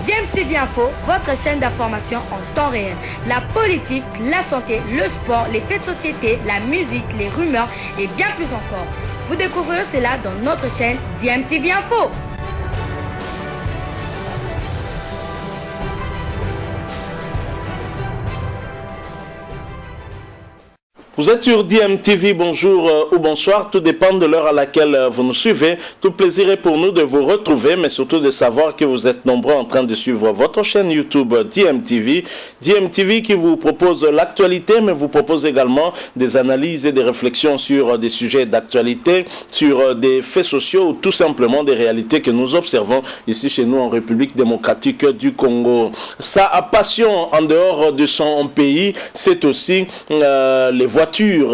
DMTV Info, votre chaîne d'information en temps réel. La politique, la santé, le sport, les faits de société, la musique, les rumeurs et bien plus encore. Vous découvrirez cela dans notre chaîne DMTV Info. Vous êtes sur DMTV, bonjour ou bonsoir, tout dépend de l'heure à laquelle vous nous suivez. Tout plaisir est pour nous de vous retrouver, mais surtout de savoir que vous êtes nombreux en train de suivre votre chaîne YouTube DMTV. DMTV qui vous propose l'actualité, mais vous propose également des analyses et des réflexions sur des sujets d'actualité, sur des faits sociaux ou tout simplement des réalités que nous observons ici chez nous en République démocratique du Congo. Sa passion en dehors de son pays, c'est aussi les voitures,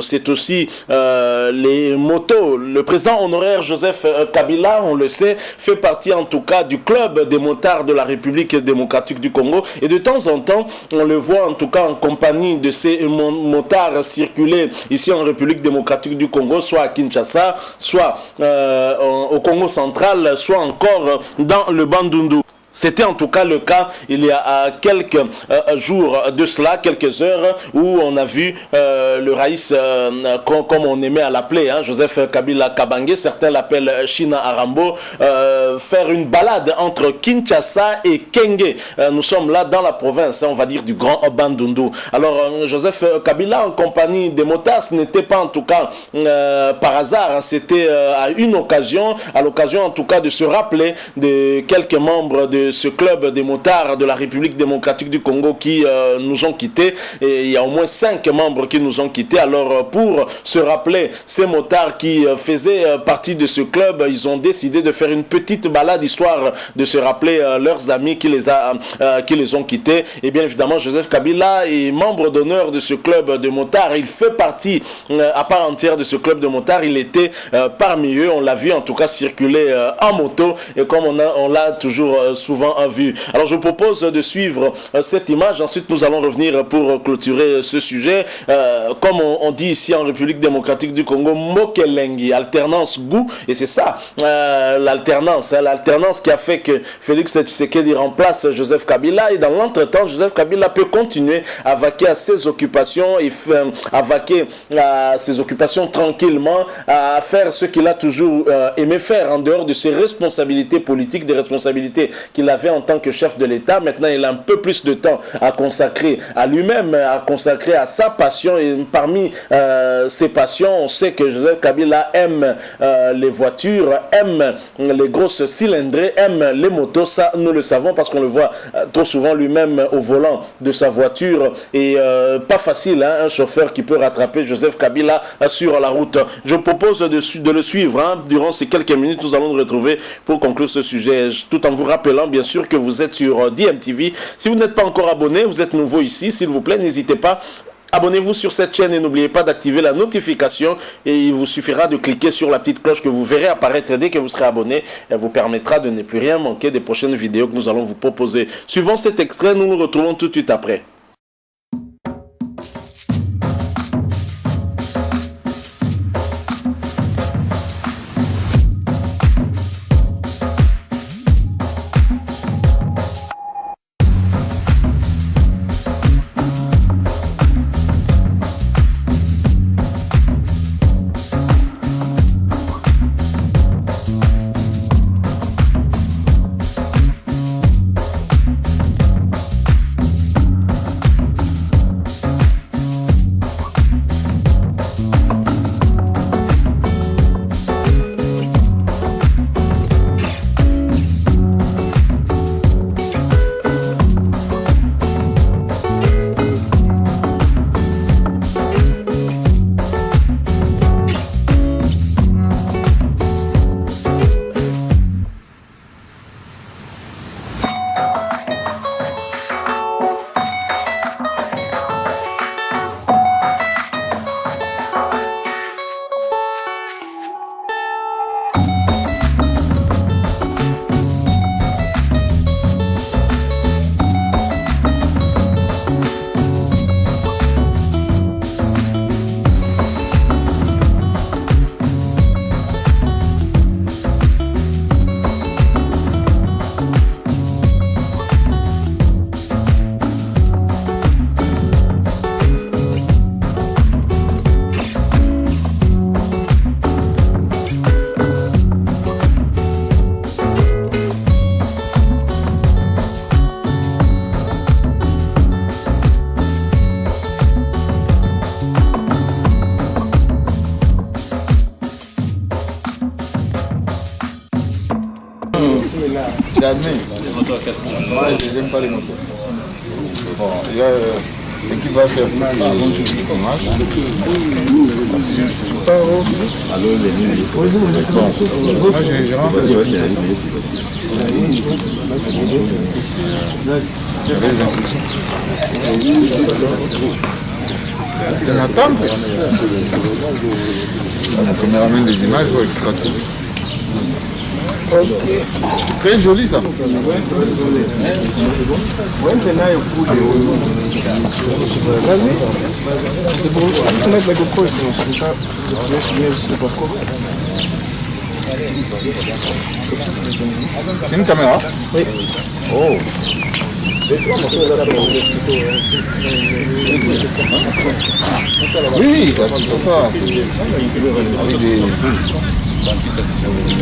c'est aussi les motos. Le président honoraire Joseph Kabila, on le sait, fait partie en tout cas du club des motards de la République démocratique du Congo. Et de temps en temps, on le voit en tout cas en compagnie de ces motards circuler ici en République démocratique du Congo, soit à Kinshasa, soit au Congo central, soit encore dans le Bandundu. C'était en tout cas le cas il y a quelques jours de cela, quelques heures, où on a vu le Raïs, comme on aimait à l'appeler, Joseph Kabila Kabange, certains l'appellent China Arambo, faire une balade entre Kinshasa et Kenge. Nous sommes là dans la province, on va dire, du Grand Bandundu. Alors, Joseph Kabila, en compagnie des motards, ce n'était pas en tout cas par hasard, c'était à une occasion, à l'occasion en tout cas de se rappeler de quelques membres de ce club des motards de la République démocratique du Congo qui nous ont quittés. Et il y a au moins 5 membres qui nous ont quittés. Alors pour se rappeler ces motards qui faisaient partie de ce club, ils ont décidé de faire une petite balade histoire de se rappeler leurs amis qui les ont quittés. Et bien évidemment, Joseph Kabila est membre d'honneur de ce club de motards. Il fait partie à part entière de ce club de motards. Il était parmi eux. On l'a vu en tout cas circuler en moto. Et comme on l'a toujours souvent vu. Alors je vous propose de suivre cette image. Ensuite nous allons revenir pour clôturer ce sujet. Comme on dit ici en République démocratique du Congo, Mokelengi, alternance goût. Et c'est ça l'alternance. L'alternance qui a fait que Félix Tshisekedi remplace Joseph Kabila. Et dans l'entretemps, Joseph Kabila peut continuer à vaquer à ses occupations et à vaquer à ses occupations tranquillement, à faire ce qu'il a toujours aimé faire en dehors de ses responsabilités politiques, des responsabilités qu'il avait en tant que chef de l'État. Maintenant, il a un peu plus de temps à consacrer à lui-même, à consacrer à sa passion. Et parmi ses passions, on sait que Joseph Kabila aime les voitures, aime les grosses cylindrées, aime les motos. Ça, nous le savons parce qu'on le voit trop souvent lui-même au volant de sa voiture. Et pas facile, un chauffeur qui peut rattraper Joseph Kabila sur la route. Je propose de le suivre. Durant ces quelques minutes, nous allons nous retrouver pour conclure ce sujet, tout en vous rappelant bien sûr que vous êtes sur DMTV. Si vous n'êtes pas encore abonné, vous êtes nouveau ici, s'il vous plaît, n'hésitez pas. Abonnez-vous sur cette chaîne et n'oubliez pas d'activer la notification et il vous suffira de cliquer sur la petite cloche que vous verrez apparaître dès que vous serez abonné. Elle vous permettra de ne plus rien manquer des prochaines vidéos que nous allons vous proposer. Suivant cet extrait, nous nous retrouvons tout de suite après. Jamais. Moi, je n'aime pas les motos. Bon, il y a qui va faire moi, je rentre. J'avais les instructions. Tu m'attends? On me ramène des images pour exploiter. Ok. Très joli ça. Vas-y. C'est pour mettre la GoPro sinon c'est ça. C'est une caméra? Oui. Oh. Oui, c'est pour ça. C'est avec des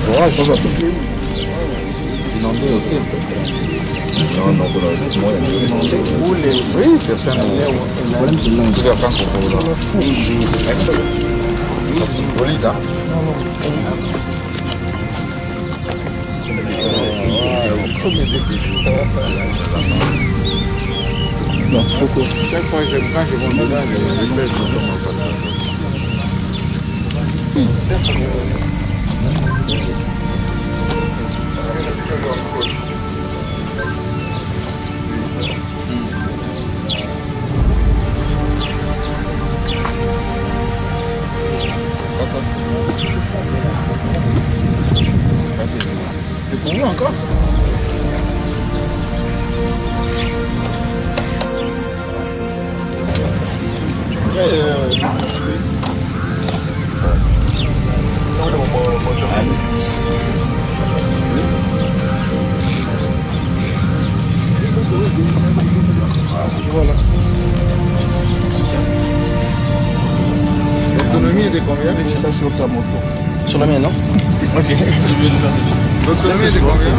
orages. Inondé aussi. Oui, c'est plein de... C'est joli, hein? Non, pourquoi? Chaque fois que je prends, je monte dedans, je pèse mon temps. C'est pour vous encore? Voilà. L'autonomie est de combien? C'est ça sur ta moto. Sur la mienne, non? Ok. L'autonomie est de combien?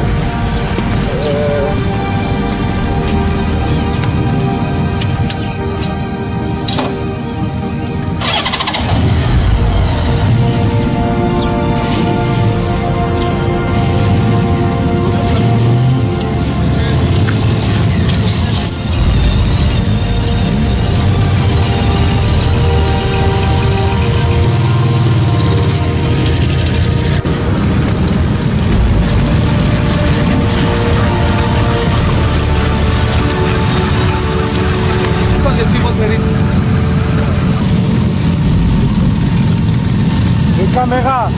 Caméra.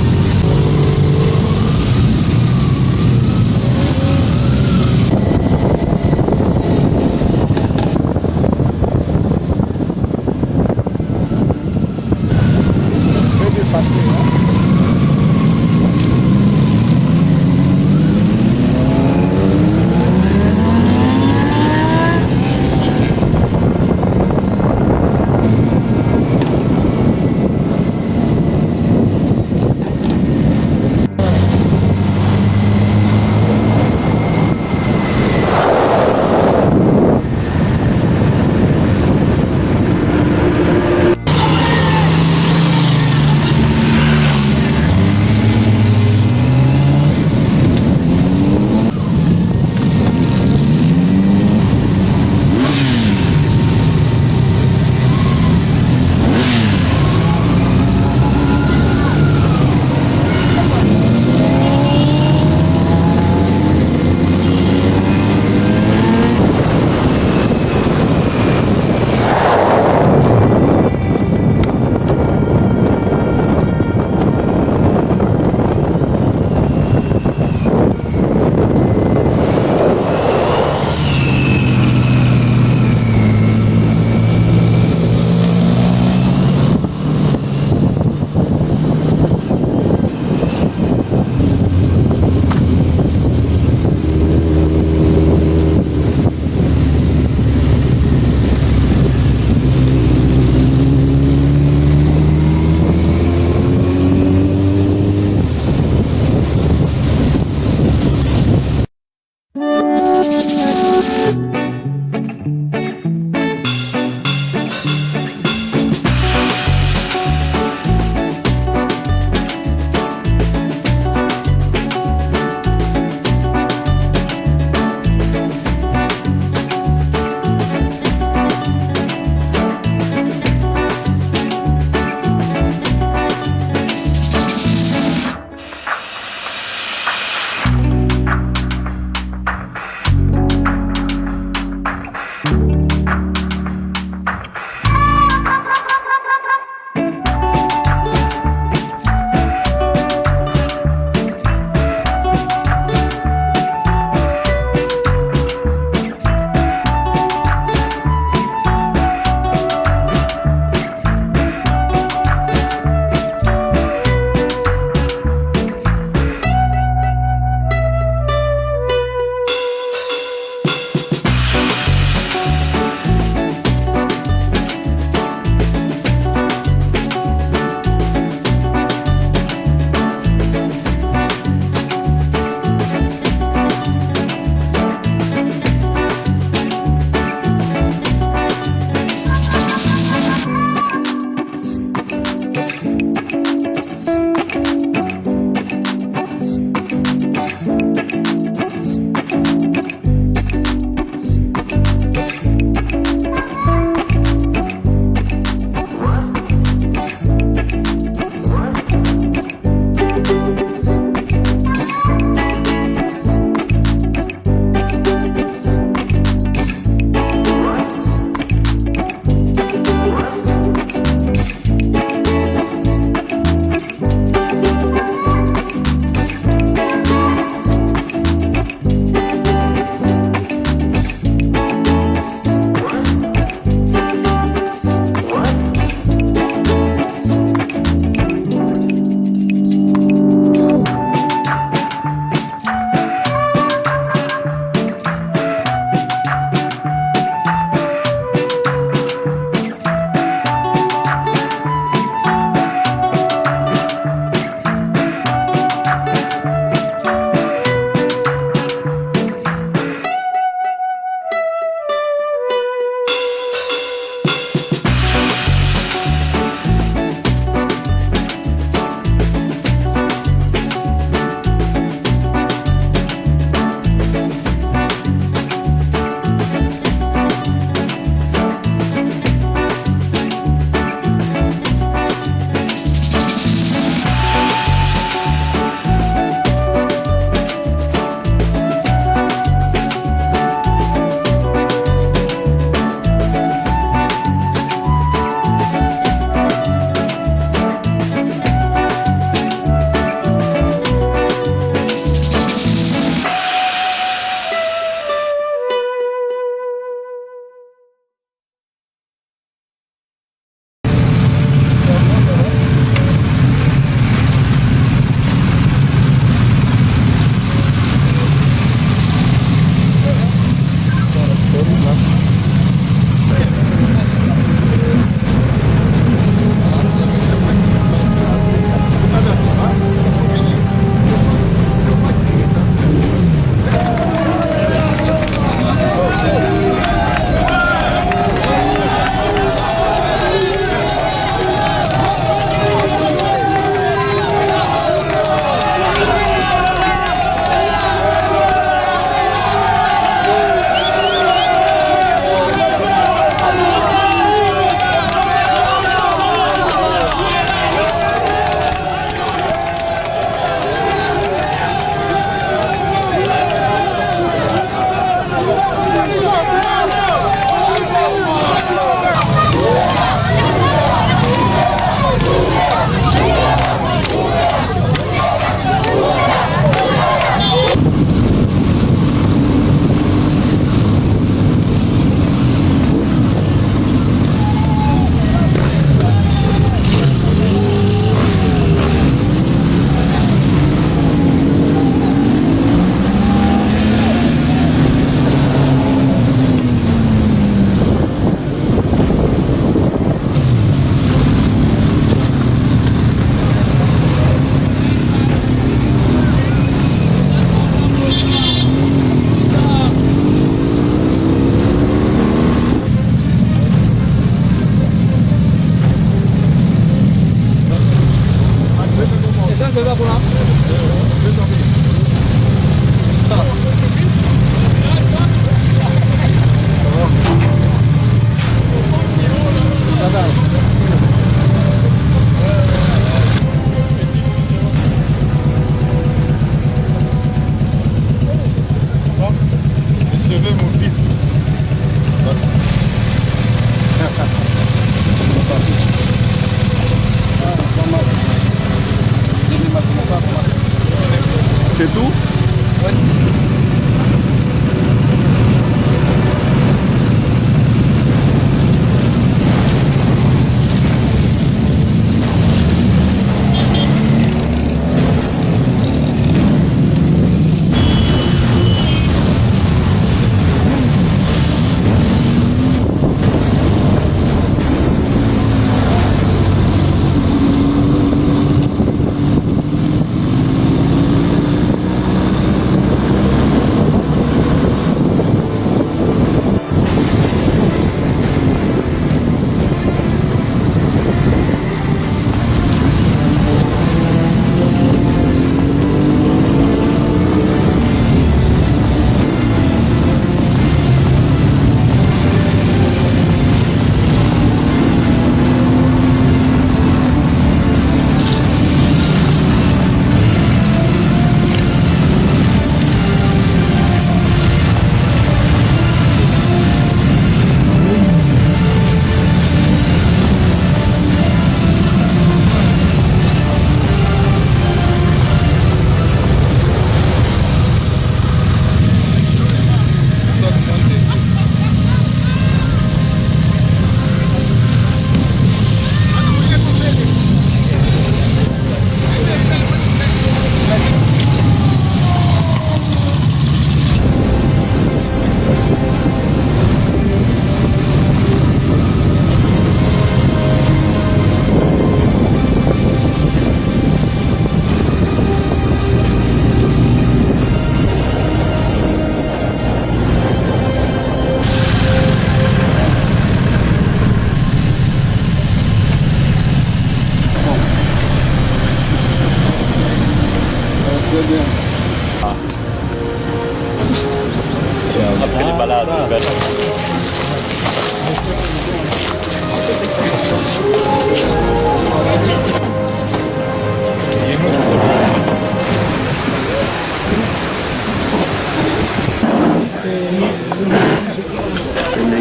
après les balades.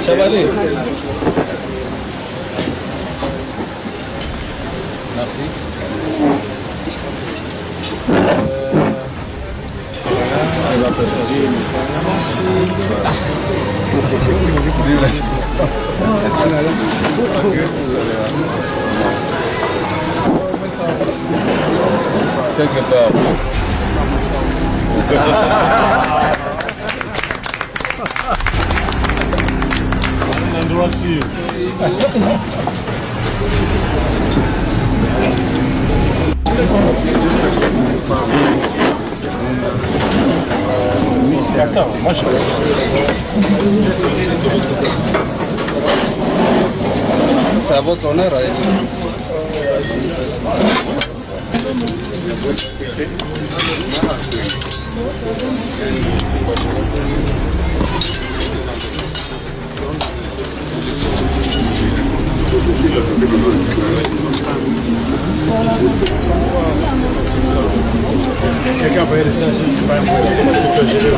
Ça va aller. Merci. Quelque part. Un endroit sûr. Attends, moi je... C'est à votre honneur, allez-y. Quelqu'un peut laisser un jean, c'est pas un problème, parce que tu as géré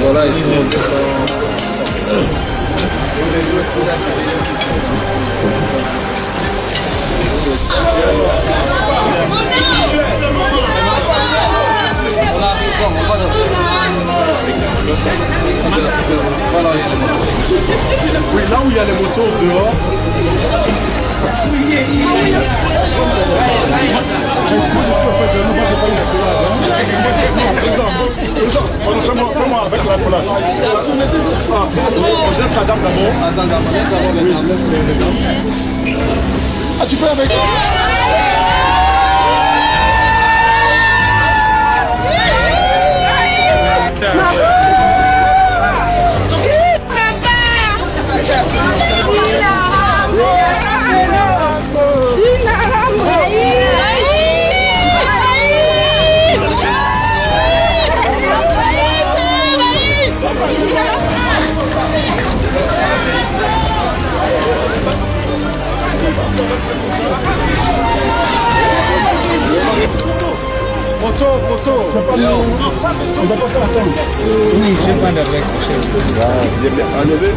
Voilà, ici. Oui, là où il y a les motos dehors. Fais-moi avec la place. On laisse la dame d'abord. Oui, laisse les dames. Ah, tu peux avec. Photo, c'est pas nous. On va pas faire attendre. Oui, je n'ai pas d'avec.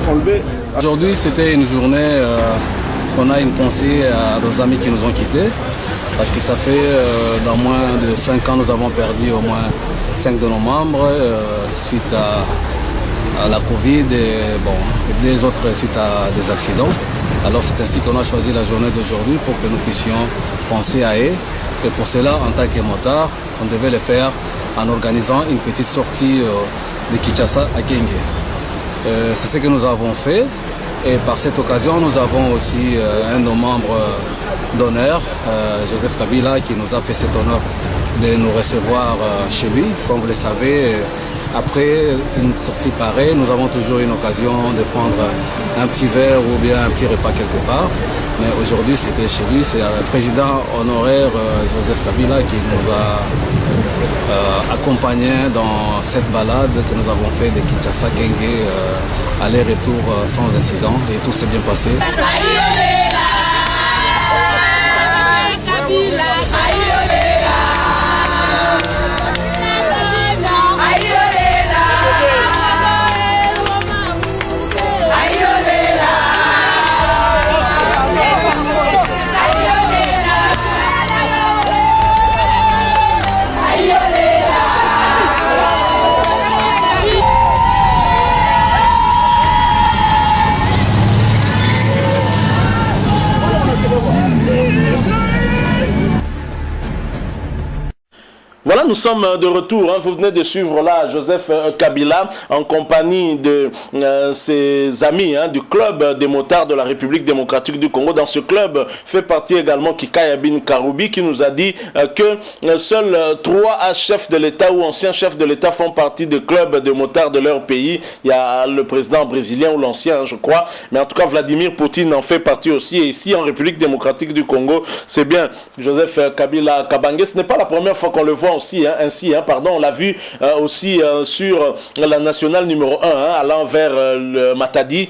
Enlever. Aujourd'hui, c'était une journée, on a une pensée à nos amis qui nous ont quittés. Parce que ça fait dans moins de 5 ans, nous avons perdu au moins 5 de nos membres suite à la Covid et bon, des autres suite à des accidents. Alors c'est ainsi qu'on a choisi la journée d'aujourd'hui pour que nous puissions penser à eux. Et pour cela, en tant que motard, on devait le faire en organisant une petite sortie de Kinshasa à Kenge. C'est ce que nous avons fait. Et par cette occasion, nous avons aussi un de nos membres d'honneur, Joseph Kabila, qui nous a fait cet honneur de nous recevoir chez lui. Comme vous le savez, après une sortie pareille, nous avons toujours une occasion de prendre un petit verre ou bien un petit repas quelque part. Mais aujourd'hui, c'était chez lui. C'est le président honoraire Joseph Kabila qui nous a accompagnés dans cette balade que nous avons fait de Kinshasa à Kenge, aller-retour sans incident. Et tout s'est bien passé. nous sommes de retour. Vous venez de suivre là Joseph Kabila en compagnie de ses amis du club des motards de la République démocratique du Congo. Dans ce club fait partie également Kikayabin Karoubi qui nous a dit que seuls 3 chefs de l'État ou anciens chefs de l'État font partie du club des motards de leur pays. Il y a le président brésilien ou l'ancien, je crois. Mais en tout cas, Vladimir Poutine en fait partie aussi. Et ici, en République démocratique du Congo, c'est bien Joseph Kabila Kabange. Ce n'est pas la première fois qu'on le voit aussi, ainsi. On l'a vu aussi sur la nationale numéro 1, allant vers le Matadi.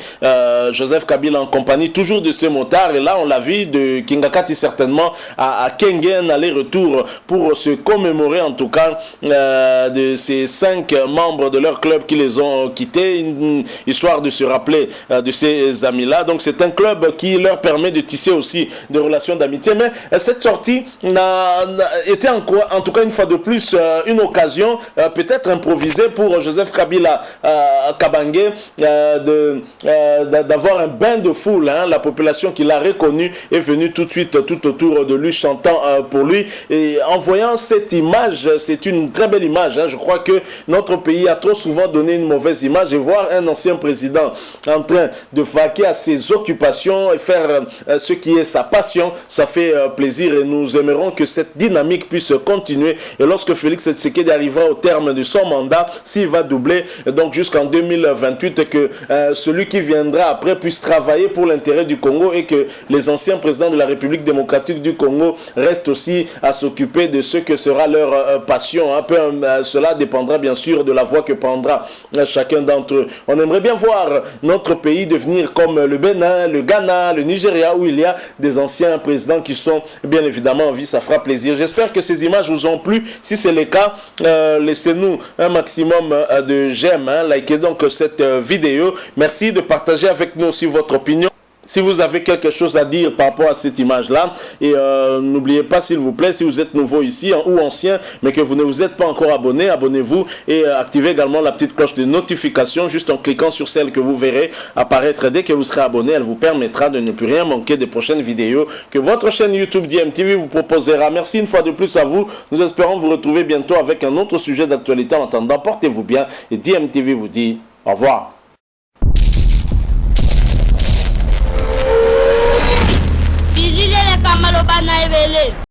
Joseph Kabila en compagnie toujours de ses motards. Et là, on l'a vu de Kingakati certainement à Kengen, aller-retour pour se commémorer en tout cas de ces 5 membres de leur club qui les ont quittés, histoire de se rappeler de ces amis-là. Donc c'est un club qui leur permet de tisser aussi des relations d'amitié. Mais cette sortie a été en tout cas une fois de plus une occasion peut-être improvisée pour Joseph Kabila Kabange d'avoir un bain de foule. La population qui l'a reconnu est venue tout de suite tout autour de lui chantant pour lui. Et en voyant cette image, c'est une très belle image. Je crois que notre pays a trop souvent donné une mauvaise image, et voir un ancien président en train de vaquer à ses occupations et faire ce qui est sa passion, ça fait plaisir, et nous aimerons que cette dynamique puisse continuer. Et lorsque Félix Tshisekedi arrivera au terme de son mandat, s'il va doubler donc jusqu'en 2028, que celui qui viendra après puisse travailler pour l'intérêt du Congo, et que les anciens présidents de la République démocratique du Congo restent aussi à s'occuper de ce que sera leur passion. Cela dépendra bien sûr de la voie que prendra chacun d'entre eux. On aimerait bien voir notre pays devenir comme le Bénin, le Ghana, le Nigeria, où il y a des anciens présidents qui sont bien évidemment en vie. Ça fera plaisir. J'espère que ces images vous ont plu. Si c'est le cas, laissez-nous un maximum de j'aime. Likez donc cette vidéo. Merci de partager avec nous aussi votre opinion. Si vous avez quelque chose à dire par rapport à cette image-là, et n'oubliez pas, s'il vous plaît, si vous êtes nouveau ici ou ancien, mais que vous ne vous êtes pas encore abonné, abonnez-vous et activez également la petite cloche de notification juste en cliquant sur celle que vous verrez apparaître dès que vous serez abonné. Elle vous permettra de ne plus rien manquer des prochaines vidéos que votre chaîne YouTube DMTV vous proposera. Merci une fois de plus à vous. Nous espérons vous retrouver bientôt avec un autre sujet d'actualité. En attendant, portez-vous bien et DMTV vous dit au revoir. Kamalo bana evele